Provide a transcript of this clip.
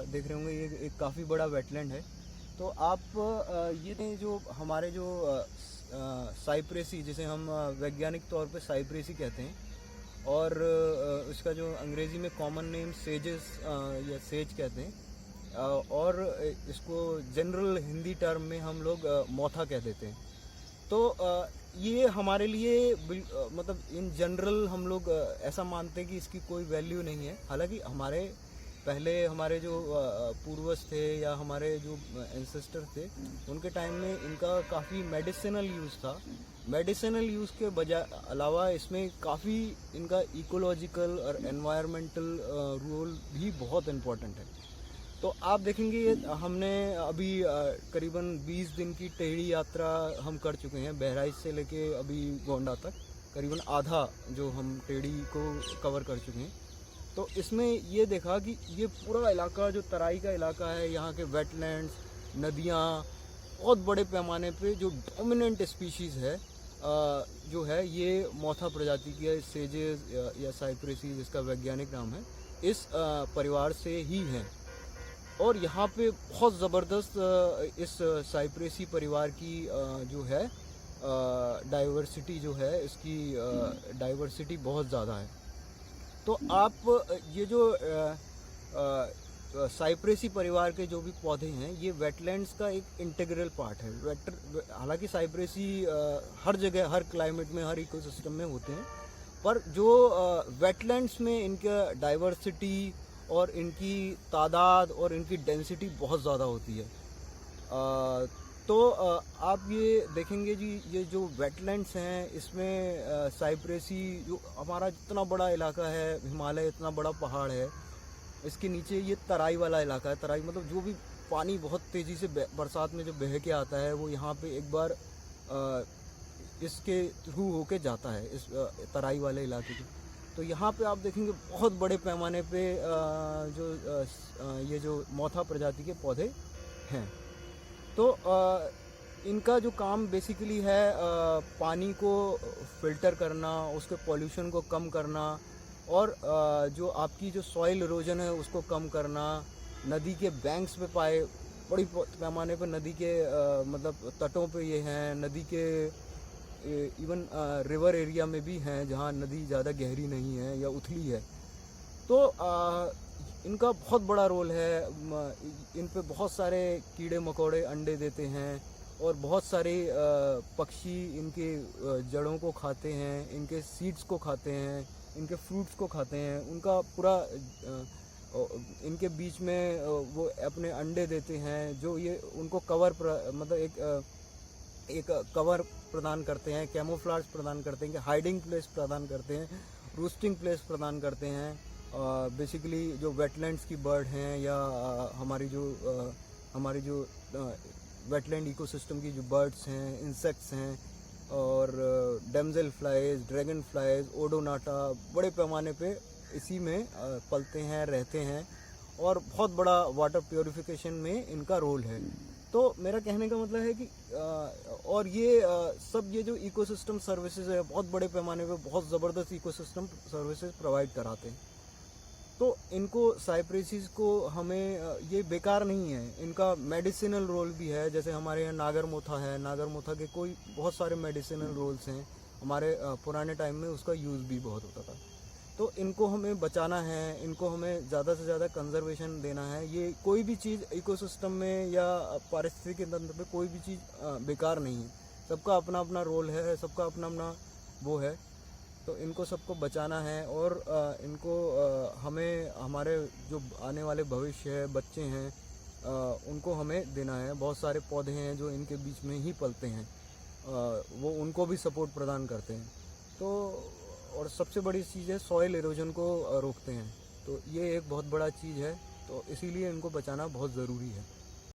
देख रहे होंगे ये एक काफ़ी बड़ा वेटलैंड है। तो आप ये जो हमारे जो साइप्रेसी, जिसे हम वैज्ञानिक तौर पे साइप्रेसी कहते हैं, और इसका जो अंग्रेज़ी में कॉमन नेम सेजेस या सेज कहते हैं, और इसको जनरल हिंदी टर्म में हम लोग मोथा कह देते हैं। तो ये हमारे लिए मतलब इन जनरल हम लोग ऐसा मानते हैं कि इसकी कोई वैल्यू नहीं है। हालांकि हमारे जो पूर्वज थे या हमारे जो एंसेस्टर थे, उनके टाइम में इनका काफ़ी मेडिसिनल यूज़ था। मेडिसिनल यूज़ के बजाय अलावा इसमें काफ़ी इनका इकोलॉजिकल और एनवायरमेंटल रोल भी बहुत इम्पोर्टेंट है। तो आप देखेंगे हमने अभी करीबन 20 दिन की टेढ़ी यात्रा हम कर चुके हैं, बहराइच से लेके अभी गोंडा तक करीबन आधा जो हम टेढ़ी को कवर कर चुके हैं। तो इसमें ये देखा कि ये पूरा इलाका जो तराई का इलाका है, यहाँ के वेटलैंड्स, नदियाँ, बहुत बड़े पैमाने पे जो डोमिनेंट स्पीशीज़ है जो है ये मोथा प्रजाति की है, सेजेस या साइप्रेसी जिसका वैज्ञानिक नाम है, इस परिवार से ही हैं। और यहाँ पे बहुत ज़बरदस्त इस साइप्रेसी परिवार की जो है डाइवर्सिटी जो है, इसकी डाइवर्सिटी बहुत ज़्यादा है। तो आप ये जो साइप्रेसी परिवार के जो भी पौधे हैं, ये वेटलैंड्स का एक इंटीग्रल पार्ट है। हालांकि साइप्रेसी हर जगह, हर क्लाइमेट में, हर इकोसिस्टम में होते हैं, पर जो वेटलैंड्स में इनका डाइवर्सिटी और इनकी तादाद और इनकी डेंसिटी बहुत ज़्यादा होती है। तो आप ये देखेंगे जी, ये जो वेटलैंड्स हैं इसमें साइप्रेसी, जो हमारा जितना बड़ा इलाका है, हिमालय इतना बड़ा पहाड़ है, इसके नीचे ये तराई वाला इलाका है। तराई मतलब जो भी पानी बहुत तेज़ी से बरसात में जो बह के आता है, वो यहाँ पे एक बार इसके थ्रू होके जाता है, इस तराई वाले इलाके के। तो यहाँ पे आप देखेंगे बहुत बड़े पैमाने पे ये जो मोथा प्रजाति के पौधे हैं। तो इनका जो काम बेसिकली है पानी को फिल्टर करना, उसके पॉल्यूशन को कम करना, और जो आपकी जो सॉइल इरोजन है उसको कम करना। नदी के बैंक्स पे पाए बड़ी पैमाने पे नदी के मतलब तटों पे ये हैं, नदी के इवन रिवर एरिया में भी हैं जहाँ नदी ज़्यादा गहरी नहीं है या उथली है। तो इनका बहुत बड़ा रोल है। इन पे बहुत सारे कीड़े मकोड़े अंडे देते हैं, और बहुत सारे पक्षी इनके जड़ों को खाते हैं, इनके सीड्स को खाते हैं, इनके फ्रूट्स को खाते हैं। उनका पूरा इनके बीच में वो अपने अंडे देते हैं, जो ये उनको कवर मतलब एक कवर प्रदान करते हैं, कैमोफ्लाज प्रदान करते हैं, हाइडिंग प्लेस प्रदान करते हैं, रूस्टिंग प्लेस प्रदान करते हैं। बेसिकली जो वेटलैंड्स की बर्ड हैं या हमारी जो वेटलैंड इकोसिस्टम की जो बर्ड्स हैं, इंसेक्ट्स हैं, और damsel flies, dragon flies, Odonata बड़े पैमाने पे इसी में पलते हैं, रहते हैं, और बहुत बड़ा वाटर प्योरिफिकेशन में इनका रोल है। तो मेरा कहने का मतलब है कि और ये सब ये जो इकोसिस्टम सर्विसेज है, बहुत बड़े पैमाने पे बहुत ज़बरदस्त इकोसिस्टम सर्विसेज प्रोवाइड कराते हैं। तो इनको साइप्रेसीज को हमें ये बेकार नहीं है, इनका मेडिसिनल रोल भी है। जैसे हमारे यहाँ नागर मोथा है, नागर मोथा के कोई बहुत सारे मेडिसिनल रोल्स हैं। हमारे पुराने टाइम में उसका यूज़ भी बहुत होता था। तो इनको हमें बचाना है, इनको हमें ज़्यादा से ज़्यादा कंजर्वेशन देना है। ये कोई भी चीज़ इकोसिस्टम में या पारिस्थितिकी तंत्र पे कोई भी चीज़ बेकार नहीं है। सबका अपना अपना रोल है, सबका अपना अपना वो है। तो इनको सबको बचाना है, और इनको हमें हमारे जो आने वाले भविष्य है, बच्चे हैं, उनको हमें देना है। बहुत सारे पौधे हैं जो इनके बीच में ही पलते हैं, वो उनको भी सपोर्ट प्रदान करते हैं। तो और सबसे बड़ी चीज़ है, सॉइल इरोजन को रोकते हैं। तो ये एक बहुत बड़ा चीज़ है, तो इसीलिए इनको बचाना बहुत ज़रूरी है।